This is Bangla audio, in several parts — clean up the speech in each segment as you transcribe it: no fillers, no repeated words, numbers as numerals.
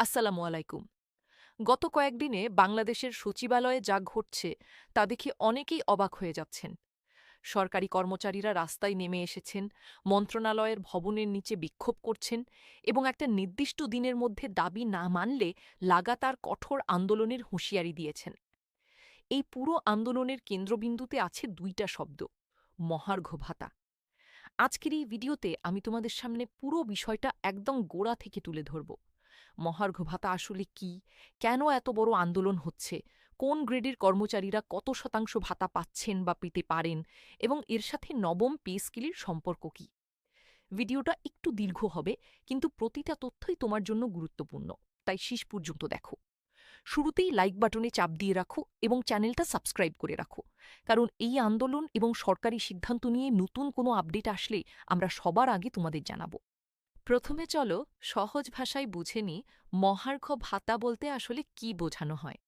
আসসালামু আলাইকুম। গত কয়েকদিনে বাংলাদেশের সচিবালয়ে যা ঘটছে তা দেখে অনেকেই অবাক হয়ে যাচ্ছেন। সরকারি কর্মচারীরা রাস্তায় নেমে এসেছেন, মন্ত্রণালয়ের ভবনের নিচে বিক্ষোভ করছেন এবং একটা নির্দিষ্ট দিনের মধ্যে দাবি না মানলে লাগাতার কঠোর আন্দোলনের হুঁশিয়ারি দিয়েছেন। এই পুরো আন্দোলনের কেন্দ্রবিন্দুতে আছে দুইটা শব্দ: মহার্ঘ ভাতা। আজকের এই ভিডিওতে আমি তোমাদের সামনে পুরো বিষয়টা একদম গোড়া থেকে তুলে ধরব। মহার্ঘ ভাতা আসলে কি, কেন এত বড় আন্দোলন হচ্ছে, কোন গ্রেডের কর্মচারীরা কত শতাংশ ভাতা পাচ্ছেন বা পেতে পারেন, এবং এর সাথে নবম পে স্কেলের সম্পর্ক কি। ভিডিওটা একটু দীর্ঘ হবে, কিন্তু প্রতিটা তথ্যই তোমার জন্য গুরুত্বপূর্ণ, তাই শেষ পর্যন্ত দেখো। শুরুতেই লাইক বাটনে চাপ দিয়ে রাখো এবং চ্যানেলটা সাবস্ক্রাইব করে রাখো, কারণ এই আন্দোলন এবং সরকারি সিদ্ধান্ত নিয়ে নতুন কোনো আপডেট আসলে আমরা সবার আগে তোমাদের জানাবো। প্রথমে চলো সহজ ভাষায় বুঝে নিই মহার্ঘ ভাতা বলতে আসলে কি বোঝানো হয়।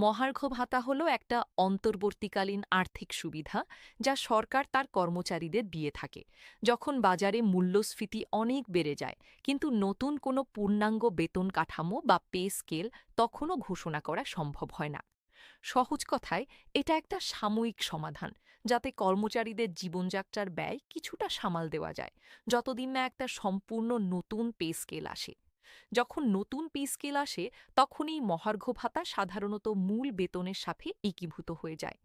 মহার্ঘ ভাতা হলো একটা অন্তর্বর্তীকালীন আর্থিক সুবিধা যা সরকার তার কর্মচারীদের দিয়ে থাকে যখন বাজারে মূল্যস্ফীতি অনেক বেড়ে যায়, কিন্তু নতুন কোনো পূর্ণাঙ্গ বেতন কাঠামো বা পে স্কেল তখনও ঘোষণা করা সম্ভব হয় না। সহজ কথায়, এটা একটা সাময়িক সমাধান, যাতে কর্মচারীদের জীবনযাত্রার ব্যয় কিছুটা সামাল দেওয়া যায়, যতদিন না একটা সম্পূর্ণ নতুন পে স্কেল আসে। যখন নতুন পে স্কেল আসে, তখনই মহার্ঘ ভাতা সাধারণত মূল বেতনের সাথে একীভূত হয়ে যায়।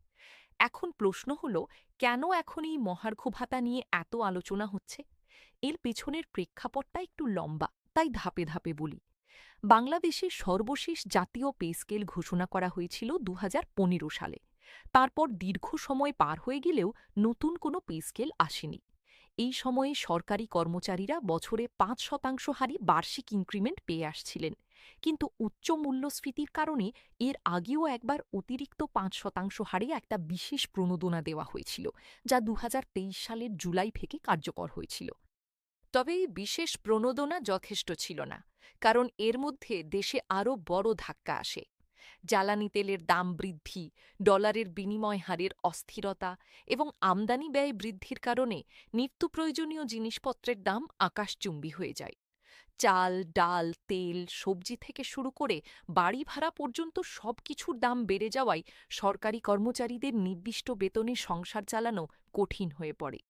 এখন প্রশ্ন হল, কেন এখন এই মহার্ঘ ভাতা নিয়ে এত আলোচনা হচ্ছে? এর পেছনের প্রেক্ষাপটটা একটু লম্বা, তাই ধাপে ধাপে বলি। বাংলাদেশের সর্বশেষ জাতীয় পে স্কেল ঘোষণা করা হয়েছিল ২০১৫ সালে। তারপর দীর্ঘ সময় পার হয়ে গেলেও নতুন কোনো পে স্কেল আসেনি। এই সময়ে সরকারি কর্মচারীরা বছরে ৫% হারে বার্ষিক ইনক্রিমেন্ট পেয়ে আসছিলেন, কিন্তু উচ্চ মূল্যস্ফীতির কারণে এর আগেও একবার অতিরিক্ত ৫% হারে একটা বিশেষ প্রণোদনা দেওয়া হয়েছিল, যা ২০২৩ সালের জুলাই থেকে কার্যকর হয়েছিল। তবে এই বিশেষ প্রণোদনা যথেষ্ট ছিল না, কারণ এর মধ্যে দেশে আরও বড় ধাক্কা আসে। জ্বালানি তেলের দাম বৃদ্ধি, ডলারের বিনিময় হারের অস্থিরতা এবং আমদানি ব্যয় বৃদ্ধির কারণে নিত্য প্রয়োজনীয় জিনিসপত্রের দাম আকাশচুম্বী হয়ে যায়। চাল, ডাল, তেল, সবজি থেকে শুরু করে বাড়ি ভাড়া পর্যন্ত সবকিছুর দাম বেড়ে যাওয়ায় সরকারি কর্মচারীদের নির্দিষ্ট বেতনে সংসার চালানো কঠিন হয়ে পড়ে।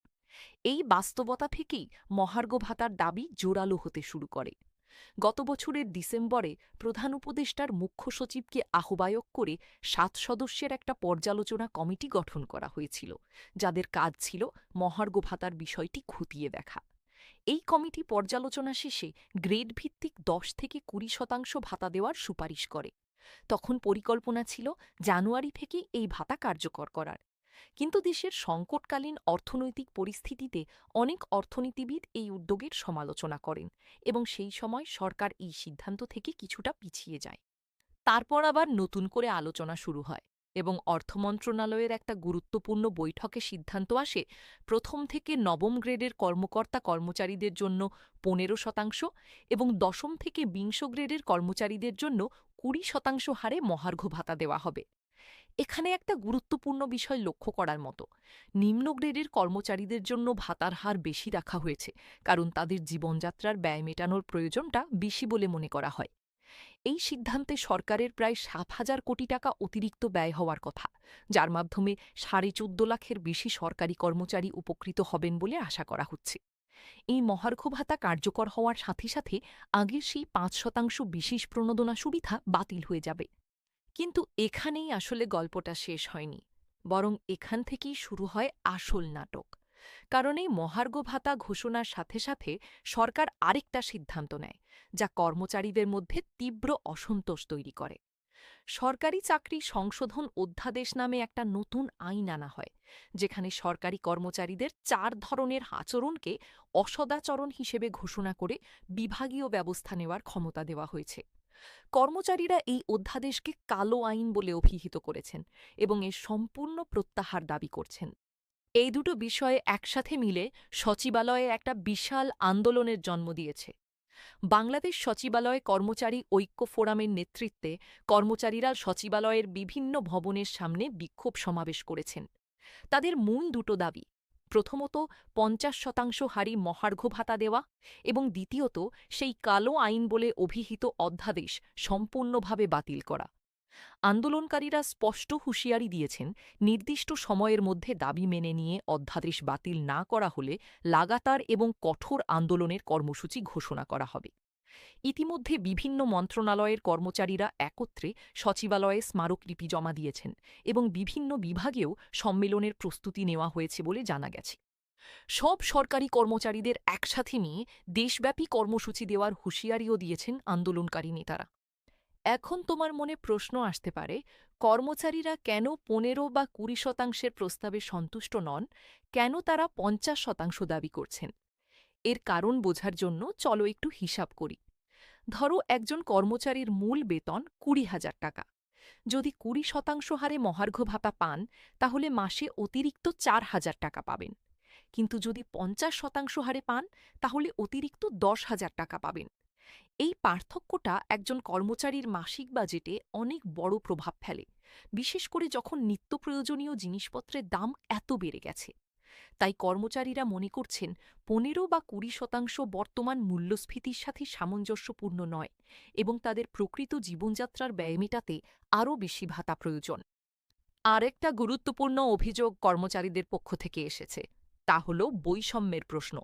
এই বাস্তবতা থেকেই মহার্ঘ ভাতার দাবি জোরালো হতে শুরু করে। গত বছরের ডিসেম্বরে প্রধান উপদেষ্টার মুখ্য সচিবকে আহ্বায়ক করে ৭ সদস্যের একটা পর্যালোচনা কমিটি গঠন করা হয়েছিল, যাদের কাজ ছিল মহার্ঘ ভাতার বিষয়টি খতিয়ে দেখা। এই কমিটি পর্যালোচনা শেষে গ্রেড ভিত্তিক ১০ থেকে ২০% ভাতা দেওয়ার সুপারিশ করে। তখন পরিকল্পনা ছিল জানুয়ারি থেকে এই ভাতা কার্যকর করার। কিন্তু দেশের সংকটকালীন অর্থনৈতিক পরিস্থিতিতে অনেক অর্থনীতিবিদ এই উদ্যোগের সমালোচনা করেন এবং সেই সময় সরকার এই সিদ্ধান্ত থেকে কিছুটা পিছিয়ে যায়। তারপর আবার নতুন করে আলোচনা শুরু হয় এবং অর্থ মন্ত্রণালয়ের একটা গুরুত্বপূর্ণ বৈঠকে সিদ্ধান্ত আসে প্রথম থেকে নবম গ্রেডের কর্মকর্তা কর্মচারীদের জন্য ১৫% এবং দশম থেকে ২০ গ্রেডের কর্মচারীদের জন্য ২০% হারে মহার্ঘ ভাতা দেওয়া হবে। এখানে একটা গুরুত্বপূর্ণ বিষয় লক্ষ্য করার মতো: নিম্ন গ্রেডের কর্মচারীদের জন্য ভাতার হার বেশি রাখা হয়েছে, কারণ তাদের জীবনযাত্রার ব্যয় মেটানোর প্রয়োজনটা বেশি বলে মনে করা হয়। এই সিদ্ধান্তে সরকারের প্রায় ৭,০০০ কোটি টাকা অতিরিক্ত ব্যয় হওয়ার কথা, যার মাধ্যমে ১৪.৫ লাখের বেশি সরকারি কর্মচারী উপকৃত হবেন বলে আশা করা হচ্ছে। এই মহার্ঘ ভাতা কার্যকর হওয়ার সাথে সাথে আগের সেই ৫% বিশেষ প্রণোদনা সুবিধা বাতিল হয়ে যাবে। কিন্তু এখানেই আসলে গল্পটা শেষ হয়নি, বরং এখান থেকেই শুরু হয় আসল নাটক। কারণ এই মহার্ঘ ভাতা ঘোষণার সাথে সাথে সরকার আরেকটা সিদ্ধান্ত নেয়, যা কর্মচারীদের মধ্যে তীব্র অসন্তোষ তৈরি করে। সরকারি চাকরি সংশোধন অধ্যাদেশ নামে একটা নতুন আইন আনা হয়, যেখানে সরকারি কর্মচারীদের ৪ ধরনের আচরণকে অসদাচরণ হিসেবে ঘোষণা করে বিভাগীয় ব্যবস্থা নেওয়ার ক্ষমতা দেওয়া হয়েছে। কর্মচারীরা এই অধ্যাদেশকে কালো আইন বলে অভিহিত করেছেন এবং এর সম্পূর্ণ প্রত্যাহার দাবি করছেন। এই দুটো বিষয়ে একসাথে মিলে সচিবালয়ে একটা বিশাল আন্দোলনের জন্ম দিয়েছে। বাংলাদেশ সচিবালয় কর্মচারী ঐক্য ফোরামের নেতৃত্বে কর্মচারীরা সচিবালয়ের বিভিন্ন ভবনের সামনে বিক্ষোভ সমাবেশ করেছেন। তাদের মূল দুটো দাবি: প্রথমত ৫০% হারে মহার্ঘ ভাতা দেওয়া এবং দ্বিতীয়ত সেই কালো আইন বলে অভিহিত অধ্যাদেশ সম্পূর্ণভাবে বাতিল করা। আন্দোলনকারীরা স্পষ্ট হুঁশিয়ারি দিয়েছেন, নির্দিষ্ট সময়ের মধ্যে দাবি মেনে নিয়ে অধ্যাদেশ বাতিল না করা হলে লাগাতার এবং কঠোর আন্দোলনের কর্মসূচি ঘোষণা করা হবে। ইতিমধ্যে বিভিন্ন মন্ত্রণালয়ের কর্মচারীরা একত্রে সচিবালয়ে স্মারকলিপি জমা দিয়েছেন এবং বিভিন্ন বিভাগেও সম্মেলনের প্রস্তুতি নেওয়া হয়েছে বলে জানা গেছে। সব সরকারি কর্মচারীদের একসাথে নিয়ে দেশব্যাপী কর্মসূচি দেওয়ার হুঁশিয়ারিও দিয়েছেন আন্দোলনকারী নেতারা। এখন তোমার মনে প্রশ্ন আসতে পারে, কর্মচারীরা কেন ১৫ বা ২০% প্রস্তাবে সন্তুষ্ট নন, কেন তারা ৫০% দাবি করছেন? এর কারণ বোঝার জন্য চলো একটু হিসাব করি। ধরো একজন কর্মচারীর মূল বেতন ২০,০০০ টাকা। যদি ২০% হারে মহার্ঘ ভাতা পান, তাহলে মাসে অতিরিক্ত ৪,০০০ টাকা পাবেন। কিন্তু যদি ৫০% হারে পান, তাহলে অতিরিক্ত ১০,০০০ টাকা পাবেন। এই পার্থক্যটা একজন কর্মচারীর মাসিক বাজেটে অনেক বড় প্রভাব ফেলে, বিশেষ করে যখন নিত্য প্রয়োজনীয় জিনিসপত্রের দাম এত বেড়ে গেছে। তাই কর্মচারীরা মনে করছেন ১৫ বা ২০% বর্তমান মূল্যস্ফীতির সাথে সামঞ্জস্যপূর্ণ নয় এবং তাদের প্রকৃত জীবনযাত্রার ব্যয় মেটাতে আরও বেশি ভাতা প্রয়োজন। আরেকটা গুরুত্বপূর্ণ অভিযোগ কর্মচারীদের পক্ষ থেকে এসেছে, তা হল বৈষম্যের প্রশ্ন।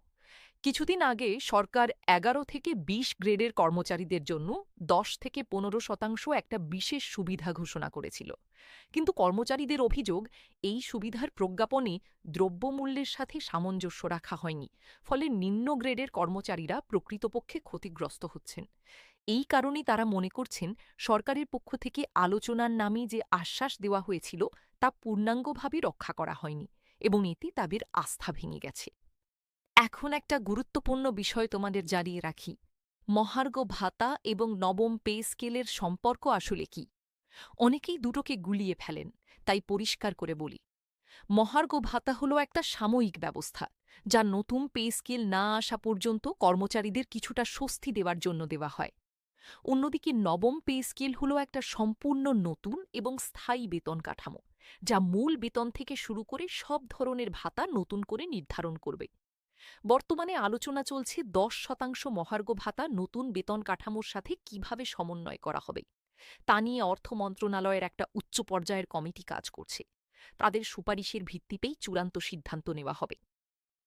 কিছুদিন আগে সরকার ১১ থেকে ২০ গ্রেডের কর্মচারীদের জন্য ১০ থেকে ১৫% একটা বিশেষ সুবিধা ঘোষণা করেছিল। কিন্তু কর্মচারীদের অভিযোগ, এই সুবিধার প্রজ্ঞাপনে দ্রব্যমূল্যের সাথে সামঞ্জস্য রাখা হয়নি, ফলে নিম্ন গ্রেডের কর্মচারীরা প্রকৃতপক্ষে ক্ষতিগ্রস্ত হচ্ছেন। এই কারণেই তারা মনে করছেন, সরকারের পক্ষ থেকে আলোচনার নামে যে আশ্বাস দেওয়া হয়েছিল তা পূর্ণাঙ্গভাবে রক্ষা করা হয়নি এবং এতে তাদের আস্থা ভেঙে গেছে। এখন একটা গুরুত্বপূর্ণ বিষয় তোমাদের জানিয়ে রাখি, মহার্ঘ ভাতা এবং নবম পে স্কেলের সম্পর্ক আসলে কি? অনেকেই দুটোকে গুলিয়ে ফেলেন, তাই পরিষ্কার করে বলি। মহার্ঘ ভাতা হলো একটা সাময়িক ব্যবস্থা, যা নতুন পে স্কেল না আসা পর্যন্ত কর্মচারীদের কিছুটা স্বস্তি দেওয়ার জন্য দেওয়া হয়। অন্যদিকে নবম পে স্কেল হলো একটা সম্পূর্ণ নতুন এবং স্থায়ী বেতন কাঠামো, যা মূল বেতন থেকে শুরু করে সব ধরনের ভাতা নতুন করে নির্ধারণ করবে। বর্তমানে আলোচনা চলছে ১০% মহার্ঘ ভাতা নতুন বেতন কাঠামোর সাথে কিভাবে সমন্বয় করা হবে। তা নিয়ে অর্থ মন্ত্রণালয়ের একটা উচ্চ পর্যায়ের কমিটি কাজ করছে। তাদের সুপারিশের ভিত্তিতেই চূড়ান্ত সিদ্ধান্ত নেওয়া হবে।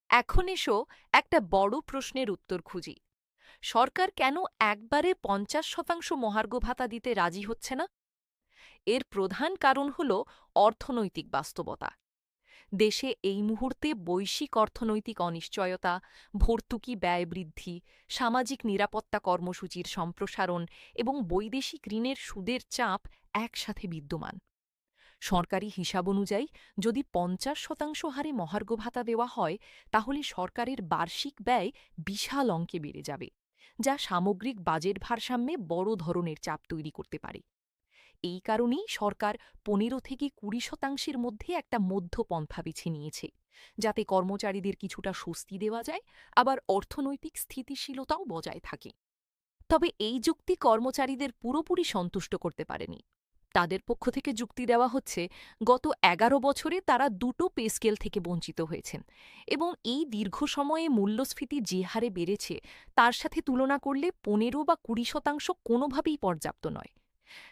এখন এসো একটা বড় প্রশ্নের উত্তর খুঁজি। সরকার কেন একবারে ৫০% মহার্ঘ ভাতা দিতে রাজি হচ্ছে না? এর প্রধান কারণ হল অর্থনৈতিক বাস্তবতা। দেশে এই মুহূর্তে বৈশ্বিক অর্থনৈতিক অনিশ্চয়তা, ভর্তুকি ব্যয় বৃদ্ধি, সামাজিক নিরাপত্তা কর্মসূচির সম্প্রসারণ এবং বৈদেশিক ঋণের সুদের চাপ একসাথে বিদ্যমান। সরকারি হিসাব অনুযায়ী যদি ৫০% হারে মহার্ঘ ভাতা দেওয়া হয়, তাহলে সরকারের বার্ষিক ব্যয় বিশাল অঙ্কে বেড়ে যাবে, যা সামগ্রিক বাজেট ভারসাম্যে বড় ধরনের চাপ তৈরি করতে পারে। এই কারণেই সরকার ১৫ থেকে ২০% মধ্যে একটা মধ্যপন্থা বেছে নিয়েছে, যাতে কর্মচারীদের কিছুটা স্বস্তি দেওয়া যায়, আবার অর্থনৈতিক স্থিতিশীলতাও বজায় থাকে। তবে এই যুক্তি কর্মচারীদের পুরোপুরি সন্তুষ্ট করতে পারেনি। তাদের পক্ষ থেকে যুক্তি দেওয়া হচ্ছে, গত ১১ বছরে তারা দুটো পে স্কেল থেকে বঞ্চিত হয়েছেন এবং এই দীর্ঘ সময়ে মূল্যস্ফীতি যে হারে বেড়েছে তার সাথে তুলনা করলে ১৫ বা ২০% কোনোভাবেই পর্যাপ্ত নয়।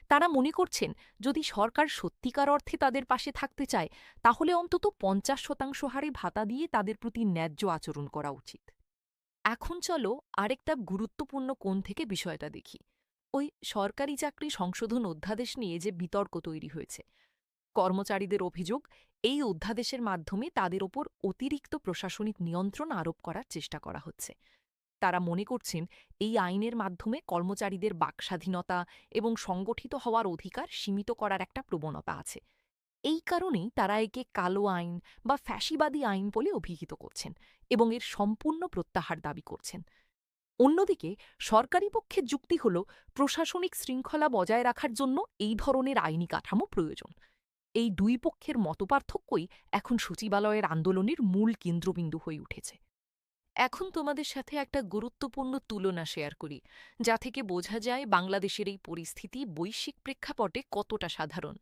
তারা মনে করছেন, যদি সরকার সত্যিকার অর্থে তাদের পাশে থাকতে চায়, তাহলে অন্তত ৫০% হারে ভাতা দিয়ে তাদের প্রতি ন্যায্য আচরণ করা উচিত। এখন চলো আরেকটা গুরুত্বপূর্ণ কোণ থেকে বিষয়টা দেখি। ওই সরকারি চাকরি সংশোধন অধ্যাদেশ নিয়ে যে বিতর্ক তৈরি হয়েছে, কর্মচারীদের অভিযোগ, এই অধ্যাদেশের মাধ্যমে তাদের ওপর অতিরিক্ত প্রশাসনিক নিয়ন্ত্রণ আরোপ করার চেষ্টা করা হচ্ছে। তারা মনে করছেন, এই আইনের মাধ্যমে কর্মচারীদের বাকস্বাধীনতা এবং সংগঠিত হওয়ার অধিকার সীমিত করার একটা প্রবণতা আছে। এই কারণেই তারা একে কালো আইন বা ফ্যাসিবাদী আইন বলে অভিহিত করছেন এবং এর সম্পূর্ণ প্রত্যাহার দাবি করছেন। অন্যদিকে সরকারি পক্ষের যুক্তি হল, প্রশাসনিক শৃঙ্খলা বজায় রাখার জন্য এই ধরনের আইনি কাঠামো প্রয়োজন। এই দুই পক্ষের মতপার্থক্যই এখন সচিবালয়ের আন্দোলনের মূল কেন্দ্রবিন্দু হয়ে উঠেছে। এখন তোমাদের সাথে একটা গুরুত্বপূর্ণ তুলনা শেয়ার করি, যা থেকে বোঝা যায় বাংলাদেশের এই পরিস্থিতি বৈশ্বিক প্রেক্ষাপটে কতটা সাধারণ।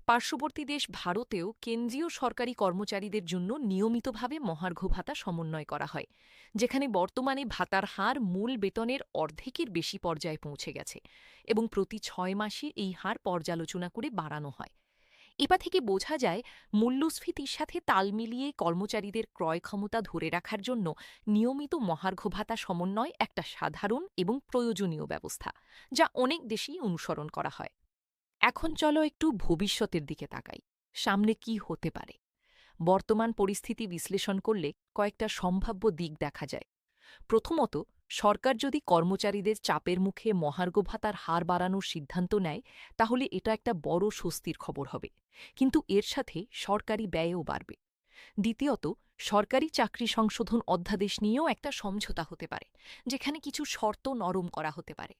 পার্শ্ববর্তী দেশ ভারতেও কেন্দ্রীয় সরকারি কর্মচারীদের জন্য নিয়মিতভাবে মহার্ঘ ভাতা সমন্বয় করা হয়, যেখানে বর্তমানে ভাতার হার মূল বেতনের অর্ধেকের বেশি পর্যায়ে পৌঁছে গেছে এবং প্রতি ৬ মাসে এই হার পর্যালোচনা করে বাড়ানো হয়। এবার থেকে বোঝা যায় মূল্যস্ফীতির সাথে তাল মিলিয়ে কর্মচারীদের ক্রয় ক্ষমতা ধরে রাখার জন্য নিয়মিত মহার্ঘ ভাতা সমন্বয় একটা সাধারণ এবং প্রয়োজনীয় ব্যবস্থা, যা অনেক দেশেই অনুসরণ করা হয়। এখন চলো একটু ভবিষ্যতের দিকে তাকাই। সামনে কি হতে পারে? বর্তমান পরিস্থিতি বিশ্লেষণ করলে কয়েকটা সম্ভাব্য দিক দেখা যায়। প্রথমত, সরকার যদি কর্মচারীদের চাপের মুখে মহার্ঘ ভাতার হার বাড়ানোর সিদ্ধান্ত নেয়, তাহলে এটা একটা বড় স্বস্তির খবর হবে, কিন্তু এর সাথে সরকারি ব্যয়ও বাড়বে। দ্বিতীয়ত, সরকারি চাকরি সংশোধন অধ্যাদেশ নিয়েও একটা সমঝোতা হতে পারে, যেখানে কিছু শর্ত নরম করা হতে পারে।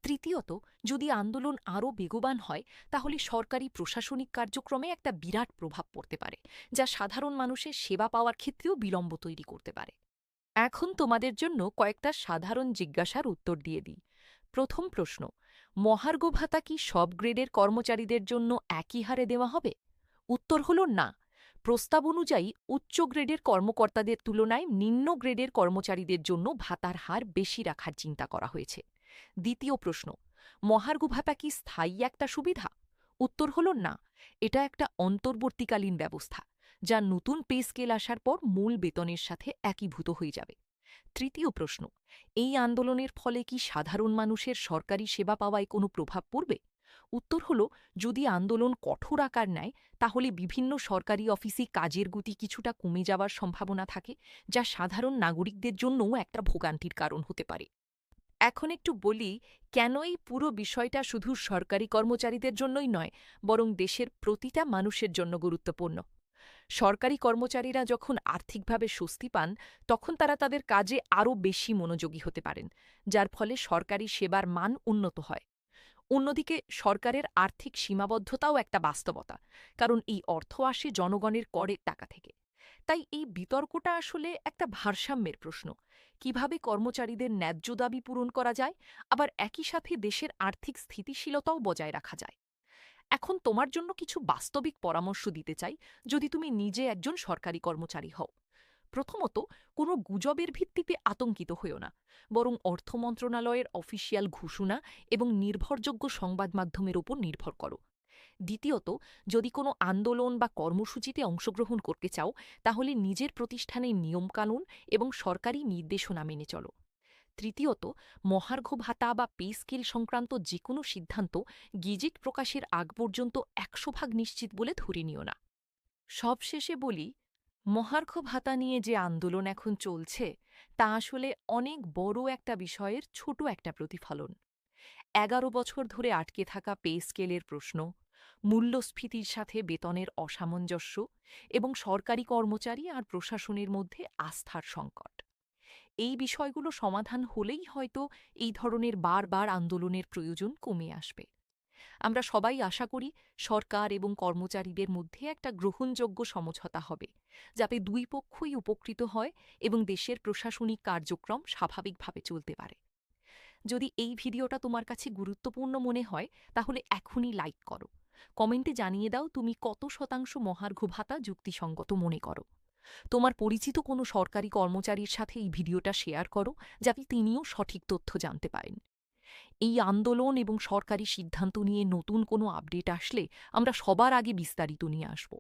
তৃতীয়ত, যদি আন্দোলন আরও বেগবান হয়, তাহলে সরকারি প্রশাসনিক কার্যক্রমে একটা বিরাট প্রভাব পড়তে পারে, যা সাধারণ মানুষের সেবা পাওয়ার ক্ষেত্রেও বিলম্ব তৈরি করতে পারে। এখন তোমাদের জন্য কয়েকটা সাধারণ জিজ্ঞাসার উত্তর দিয়ে দিই। প্রথম প্রশ্ন, মহার্ঘ ভাতা কি সব গ্রেডের কর্মচারীদের জন্য একই হারে দেওয়া হবে? উত্তর হল না। প্রস্তাব অনুযায়ী উচ্চ গ্রেডের কর্মকর্তাদের তুলনায় নিম্ন গ্রেডের কর্মচারীদের জন্য ভাতার হার বেশি রাখার চিন্তা করা হয়েছে। দ্বিতীয় প্রশ্ন, মহার্ঘ ভাতা কি স্থায়ী একটা সুবিধা? উত্তর হল না। এটা একটা অন্তর্বর্তীকালীন ব্যবস্থা, যা নতুন পে স্কেল আসার পর মূল বেতনের সাথে একীভূত হয়ে যাবে। তৃতীয় প্রশ্ন, এই আন্দোলনের ফলে কি সাধারণ মানুষের সরকারি সেবা পাওয়ায় কোনো প্রভাব পড়বে? উত্তর হল, যদি আন্দোলন কঠোর আকার নেয়, তাহলে বিভিন্ন সরকারি অফিসে কাজের গতি কিছুটা কমে যাওয়ার সম্ভাবনা থাকে, যা সাধারণ নাগরিকদের জন্যও একটা ভোগান্তির কারণ হতে পারে। এখন একটু বলি, কেন এই পুরো বিষয়টা শুধু সরকারি কর্মচারীদের জন্যই নয়, বরং দেশের প্রতিটা মানুষের জন্য গুরুত্বপূর্ণ। সরকারি কর্মচারীরা যখন আর্থিকভাবে স্বস্তি পান, তখন তারা তাদের কাজে আরও বেশি মনোযোগী হতে পারেন, যার ফলে সরকারি সেবার মান উন্নত হয়। অন্যদিকে সরকারের আর্থিক সীমাবদ্ধতাও একটা বাস্তবতা, কারণ এই অর্থ আসে জনগণের করের টাকা থেকে। তাই এই বিতর্কটা আসলে একটা ভারসাম্যের প্রশ্ন। কিভাবে কর্মচারীদের ন্যায্য দাবি পূরণ করা যায়, আবার একই সাথে দেশের আর্থিক স্থিতিশীলতাও বজায় রাখা যায়। এখন তোমার জন্য কিছু বাস্তবিক পরামর্শ দিতে চাই, যদি তুমি নিজে একজন সরকারি কর্মচারী হও। প্রথমত, কোনো গুজবের ভিত্তিতে আতঙ্কিত হইও না, বরং অর্থ মন্ত্রণালয়ের অফিসিয়াল ঘোষণা এবং নির্ভরযোগ্য সংবাদ মাধ্যমের ওপর নির্ভর করো। দ্বিতীয়ত, যদি কোনো আন্দোলন বা কর্মসূচিতে অংশগ্রহণ করতে চাও, তাহলে নিজের প্রতিষ্ঠানের নিয়মকানুন এবং সরকারি নির্দেশনা মেনে চলো। তৃতীয়ত, মহার্ঘ ভাতা বা পে স্কেল সংক্রান্ত যে কোনো সিদ্ধান্ত গেজেট প্রকাশের আগ পর্যন্ত ১০০% নিশ্চিত বলে ধরে নিও না। সবশেষে বলি, মহার্ঘ ভাতা নিয়ে যে আন্দোলন এখন চলছে, তা আসলে অনেক বড় একটা বিষয়ের ছোট একটা প্রতিফলন। ১১ বছর ধরে আটকে থাকা পে স্কেলের প্রশ্ন, মূল্যস্ফীতির সাথে বেতনের অসামঞ্জস্য এবং সরকারি কর্মচারী আর প্রশাসনের মধ্যে আস্থার সংকট। এই বিষয়গুলো সমাধান হলেই হয়তো এই ধরনের বারবার আন্দোলনের প্রয়োজন কমে আসবে। আমরা সবাই আশা করি সরকার এবং কর্মচারীদের মধ্যে একটা গ্রহণযোগ্য সমঝোতা হবে, যাতে দুই পক্ষই উপকৃত হয় এবং দেশের প্রশাসনিক কার্যক্রম স্বাভাবিকভাবে চলতে পারে। যদি এই ভিডিওটা তোমার কাছে গুরুত্বপূর্ণ মনে হয়, তাহলে এখনই লাইক করো। কমেন্টে জানিয়ে দাও তুমি কত শতাংশ মহার্ঘ ভাতা যুক্তিসঙ্গত মনে করো। তোমার পরিচিত কোনো সরকারি কর্মচারীর সাথে এই ভিডিওটা শেয়ার করো, যাতে তিনিও সঠিক তথ্য জানতে পারেন। এই আন্দোলন এবং সরকারি সিদ্ধান্ত নিয়ে নতুন কোনো আপডেট আসলে আমরা সবার আগে বিস্তারিত নিয়ে আসব।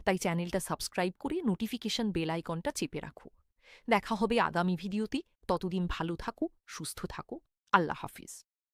তাই চ্যানেলটা সাবস্ক্রাইব করে নোটিফিকেশন বেল আইকনটা চেপে রাখো। দেখা হবে আগামী ভিডিওতে। ততদিন ভালো থাকো, সুস্থ থাকো। আল্লাহ হাফিজ।